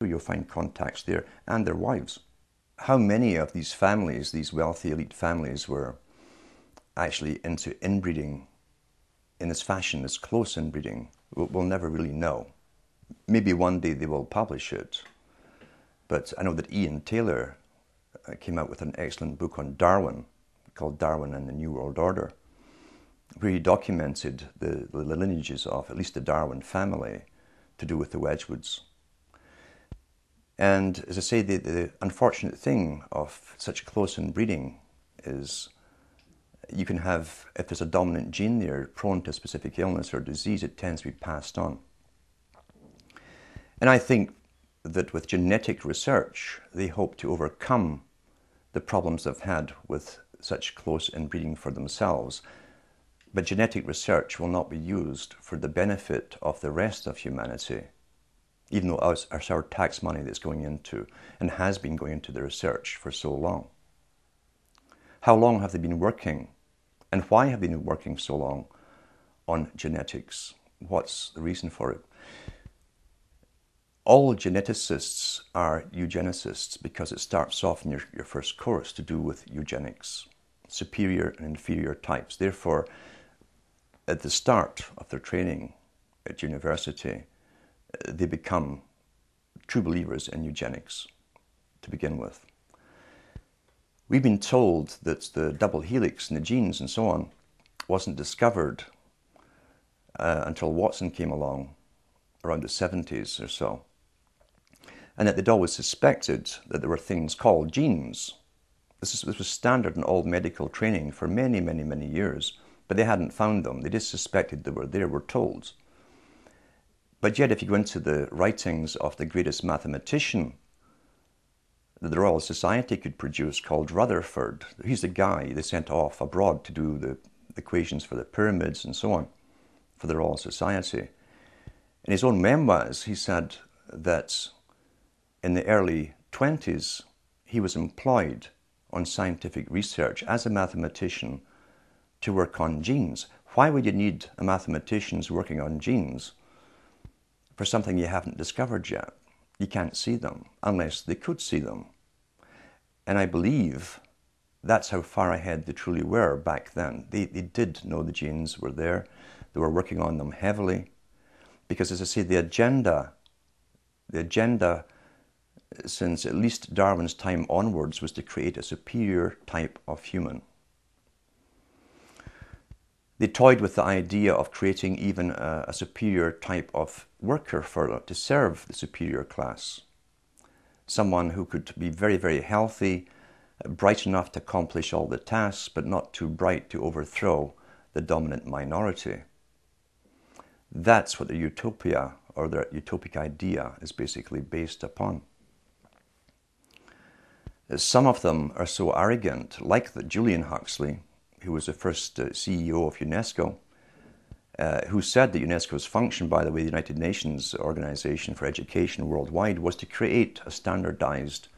you'll find contacts there, and their wives. How many of these families, these wealthy elite families, were actually into inbreeding in this fashion, this close inbreeding, we'll never really know. Maybe one day they will publish it. But I know that Ian Taylor came out with an excellent book on Darwin, called Darwin and the New World Order, where he documented the lineages of at least the Darwin family to do with the Wedgwoods. And as I say, the unfortunate thing of such close inbreeding is you can have, if there's a dominant gene there prone to a specific illness or disease, it tends to be passed on. And I think that with genetic research, they hope to overcome the problems they've had with such close inbreeding for themselves. But genetic research will not be used for the benefit of the rest of humanity, even though it's our tax money that's going into and has been going into the research for so long. How long have they been working? And why have they been working so long on genetics? What's the reason for it? All geneticists are eugenicists because it starts off in your first course to do with eugenics, superior and inferior types. Therefore, at the start of their training at university, they become true believers in eugenics to begin with. We've been told that the double helix in the genes and so on wasn't discovered until Watson came along around the 70s or so, and that they'd always suspected that there were things called genes. This was standard in all medical training for many, many, many years, but they hadn't found them. They just suspected they were there, we're told. But yet, if you go into the writings of the greatest mathematician that the Royal Society could produce, called Rutherford, he's the guy they sent off abroad to do the equations for the pyramids and so on for the Royal Society. In his own memoirs, he said that in the early 20s, he was employed on scientific research as a mathematician to work on genes. Why would you need a mathematician working on genes for something you haven't discovered yet? You can't see them unless they could see them. And I believe that's how far ahead they truly were back then. They did know the genes were there. They were working on them heavily. Because as I say, the agenda since at least Darwin's time onwards was to create a superior type of human. They toyed with the idea of creating even a superior type of worker to serve the superior class. Someone who could be very, very healthy, bright enough to accomplish all the tasks, but not too bright to overthrow the dominant minority. That's what the utopia, or the utopic idea, is basically based upon. Some of them are so arrogant, like Julian Huxley, who was the first CEO of UNESCO, who said that UNESCO's function, by the way, the United Nations Organization for Education worldwide, was to create a standardized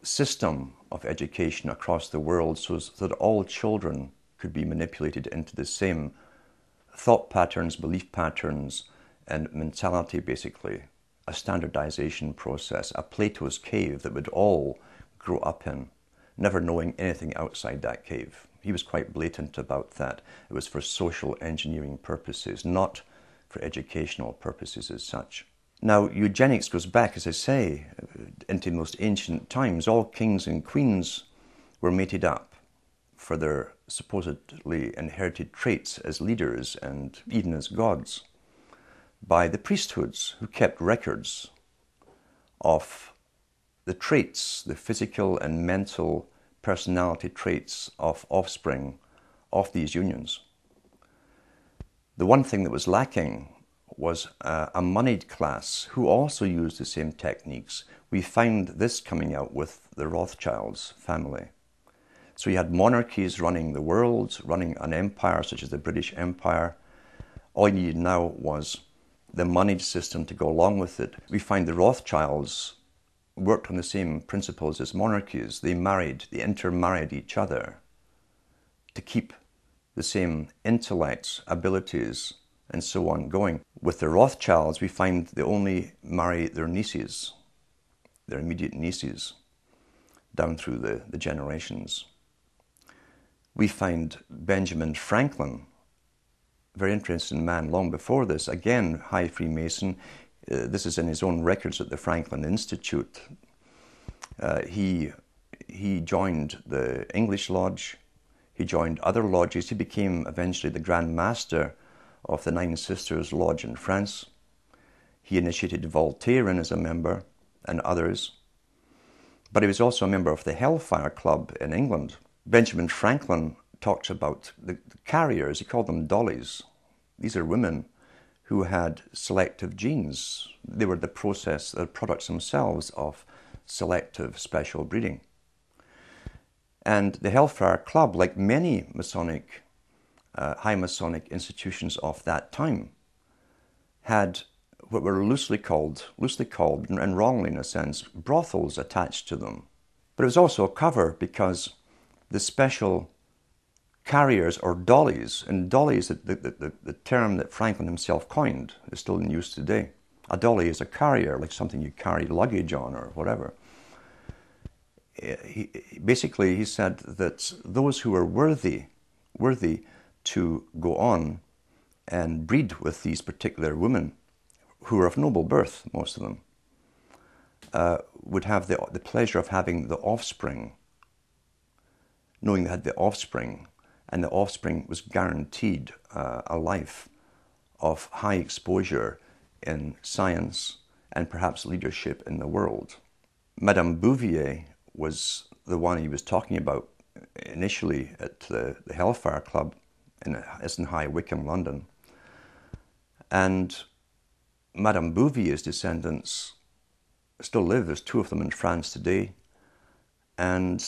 system of education across the world so that all children could be manipulated into the same thought patterns, belief patterns, and mentality, basically. A standardization process, a Plato's cave that would all grow up in, never knowing anything outside that cave. He was quite blatant about that. It was for social engineering purposes, not for educational purposes as such. Now, eugenics goes back, as I say, into the most ancient times. All kings and queens were mated up for their supposedly inherited traits as leaders and even as gods by the priesthoods, who kept records of the traits, the physical and mental personality traits of offspring of these unions. The one thing that was lacking was a moneyed class who also used the same techniques. We find this coming out with the Rothschilds family. So you had monarchies running the world, running an empire such as the British Empire. All you needed now was the moneyed system to go along with it. We find the Rothschilds worked on the same principles as monarchies. They intermarried each other to keep the same intellects, abilities, and so on going. With the Rothschilds, we find they only marry their nieces, their immediate nieces, down through the generations. We find Benjamin Franklin, very interesting man long before this, again, high Freemason. This is in his own records at the Franklin Institute. He joined the English Lodge, he joined other lodges, he became eventually the Grand Master of the Nine Sisters Lodge in France. He initiated Voltairean as a member, and others. But he was also a member of the Hellfire Club in England. Benjamin Franklin talks about the carriers, he called them dollies. These are women who had selective genes. They were the products themselves of selective special breeding. And the Hellfire Club, like many Masonic, high Masonic institutions of that time, had what were loosely called, and wrongly in a sense, brothels attached to them. But it was also a cover because the special carriers, or dollies, and dollies, the term that Franklin himself coined, is still in use today. A dolly is a carrier, like something you carry luggage on or whatever. Basically, he said that those who were worthy to go on and breed with these particular women, who were of noble birth, most of them, would have the pleasure of having the offspring, knowing they had the offspring, and the offspring was guaranteed a life of high exposure in science and perhaps leadership in the world. Madame Bouvier was the one he was talking about initially at the Hellfire Club in High Wycombe, London. And Madame Bouvier's descendants still live. There's two of them in France today. And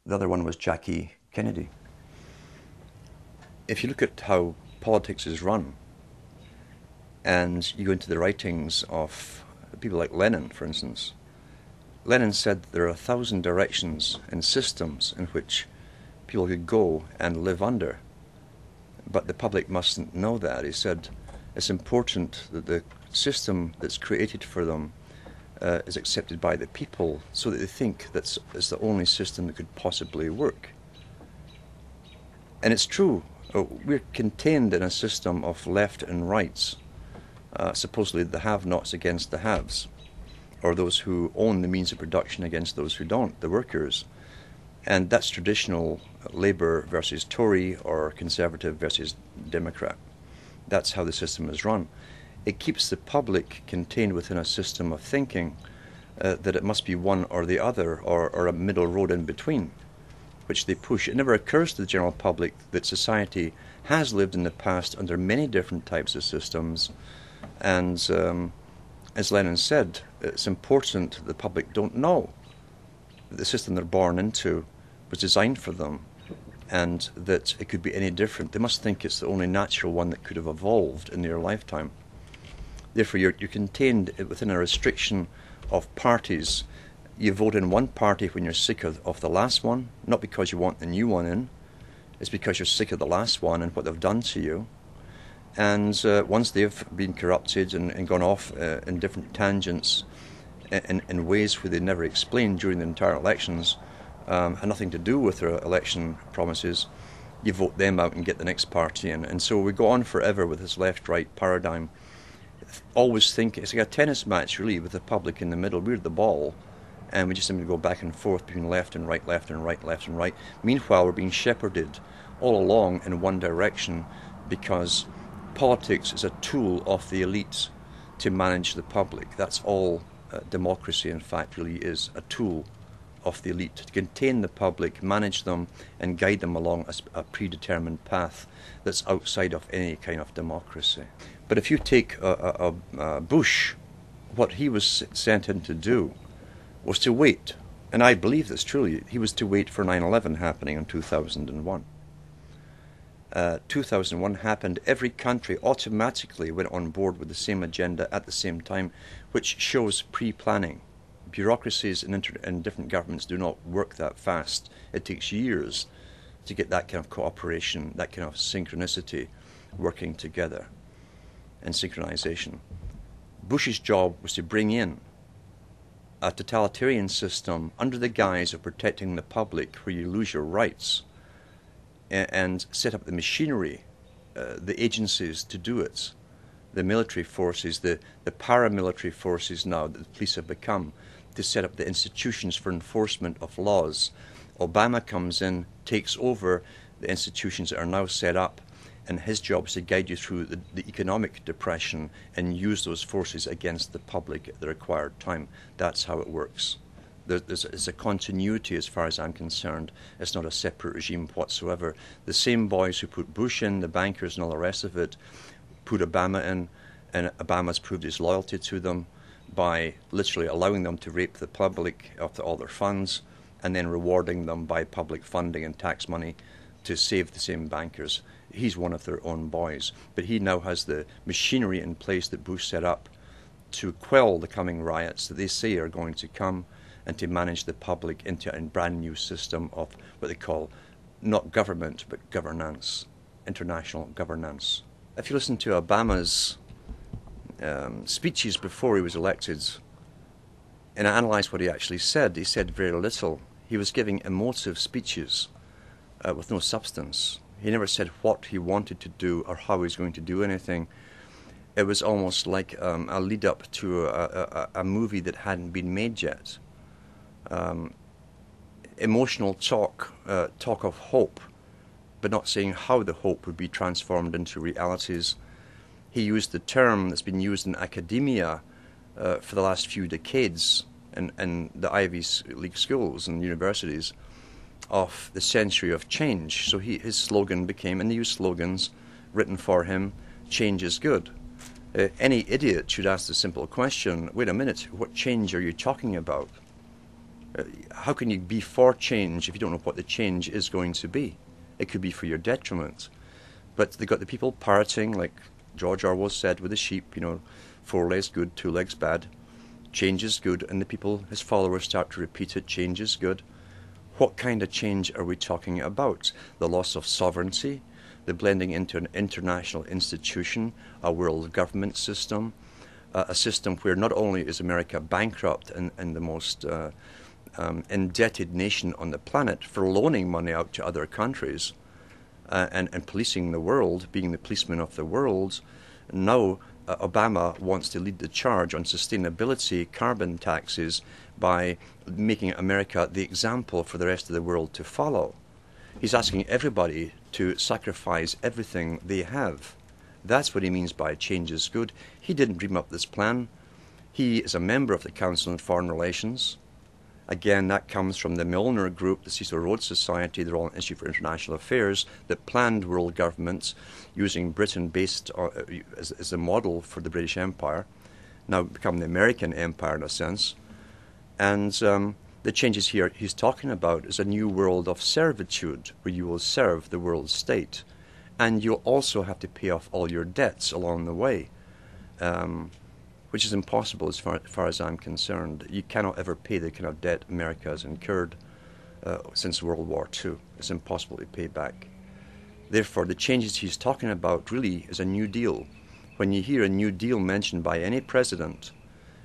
the other one was Jackie Kennedy. If you look at how politics is run, and you go into the writings of people like Lenin, for instance, Lenin said there are 1,000 directions and systems in which people could go and live under, but the public mustn't know that. He said it's important that the system that's created for them is accepted by the people, so that they think that's the only system that could possibly work. And it's true. We're contained in a system of left and rights, supposedly the have-nots against the haves, or those who own the means of production against those who don't, the workers. And that's traditional Labour versus Tory, or Conservative versus Democrat. That's how the system is run. It keeps the public contained within a system of thinking that it must be one or the other, or a middle road in between, which they push. It never occurs to the general public that society has lived in the past under many different types of systems, and as Lenin said, it's important that the public don't know that the system they're born into was designed for them, and that it could be any different. They must think it's the only natural one that could have evolved in their lifetime. Therefore, you're contained within a restriction of parties. You vote in one party when you're sick of the last one, not because you want the new one in. It's because you're sick of the last one and what they've done to you. And once they've been corrupted and gone off in different tangents in ways where they never explained during the entire elections, had nothing to do with their election promises, you vote them out and get the next party in. And so we go on forever with this left-right paradigm. Always think it's like a tennis match, really, with the public in the middle. We're the ball, and we just seem to go back and forth between left and right, left and right, left and right. Meanwhile, we're being shepherded all along in one direction, because politics is a tool of the elites to manage the public. That's all democracy, in fact, really is, a tool of the elite to contain the public, manage them, and guide them along a predetermined path that's outside of any kind of democracy. But if you take Bush, what he was sent in to do was to wait, and I believe this truly, he was to wait for 9/11 happening in 2001. 2001 happened, every country automatically went on board with the same agenda at the same time, which shows pre-planning. Bureaucracies in different governments do not work that fast. It takes years to get that kind of cooperation, that kind of synchronicity working together. and synchronization. Bush's job was to bring in a totalitarian system under the guise of protecting the public where you lose your rights, and set up the machinery, the agencies to do it, the military forces, the paramilitary forces now that the police have become, to set up the institutions for enforcement of laws. Obama comes in, takes over the institutions that are now set up, and his job is to guide you through the economic depression and use those forces against the public at the required time. That's how it works. There's a continuity as far as I'm concerned. It's not a separate regime whatsoever. The same boys who put Bush in, the bankers and all the rest of it, put Obama in, and Obama's proved his loyalty to them by literally allowing them to rape the public of all their funds and then rewarding them by public funding and tax money to save the same bankers. He's one of their own boys, but he now has the machinery in place that Bush set up to quell the coming riots that they say are going to come, and to manage the public into a brand new system of what they call not government but governance, international governance. If you listen to Obama's speeches before he was elected and analyse what he actually said, he said very little. He was giving emotive speeches with no substance. He never said what he wanted to do or how he was going to do anything. It was almost like a lead up to a movie that hadn't been made yet. Emotional talk of hope, but not saying how the hope would be transformed into realities. He used the term that's been used in academia for the last few decades in the Ivy League schools and universities, of the century of change. So his slogan became, and they use slogans written for him, change is good. Any idiot should ask the simple question, wait a minute, what change are you talking about? How can you be for change if you don't know what the change is going to be? It could be for your detriment. But they got the people parroting, like George Orwell said with the sheep, 4 legs good, 2 legs bad. Change is good, and the people, his followers, start to repeat it, change is good. What kind of change are we talking about? The loss of sovereignty, the blending into an international institution, a world government system, a system where not only is America bankrupt and the most indebted nation on the planet for loaning money out to other countries and policing the world, being the policeman of the world, now Obama wants to lead the charge on sustainability, carbon taxes, by making America the example for the rest of the world to follow. He's asking everybody to sacrifice everything they have. That's what he means by change is good. He didn't dream up this plan. He is a member of the Council on Foreign Relations. Again, that comes from the Milner Group, the Cecil Rhodes Society, the Royal Institute for International Affairs, that planned world governments using Britain based as a model for the British Empire, now become the American Empire in a sense. And the changes here he's talking about is a new world of servitude, where you will serve the world state. And you'll also have to pay off all your debts along the way, which is impossible as far as I'm concerned. You cannot ever pay the kind of debt America has incurred since World War II. It's impossible to pay back. Therefore, the changes he's talking about really is a New Deal. When you hear a New Deal mentioned by any president,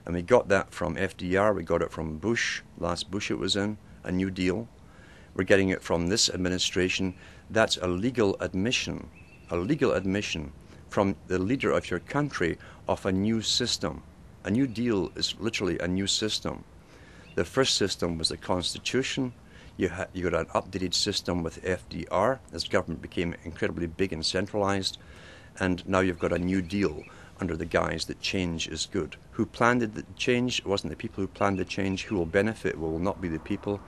and we got that from FDR, we got it from Bush, last Bush it was in, a New Deal. We're getting it from this administration. That's a legal admission from the leader of your country of a new system. A New Deal is literally a new system. The first system was the Constitution. You got an updated system with FDR as government became incredibly big and centralized. And now you've got a New Deal under the guise that change is good. Who planned the change? It wasn't the people who planned the change. Who will benefit will not be the people.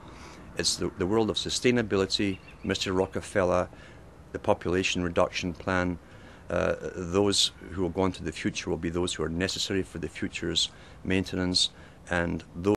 It's the world of sustainability, Mr. Rockefeller, the population reduction plan. Those who will go into the future will be those who are necessary for the future's maintenance, and those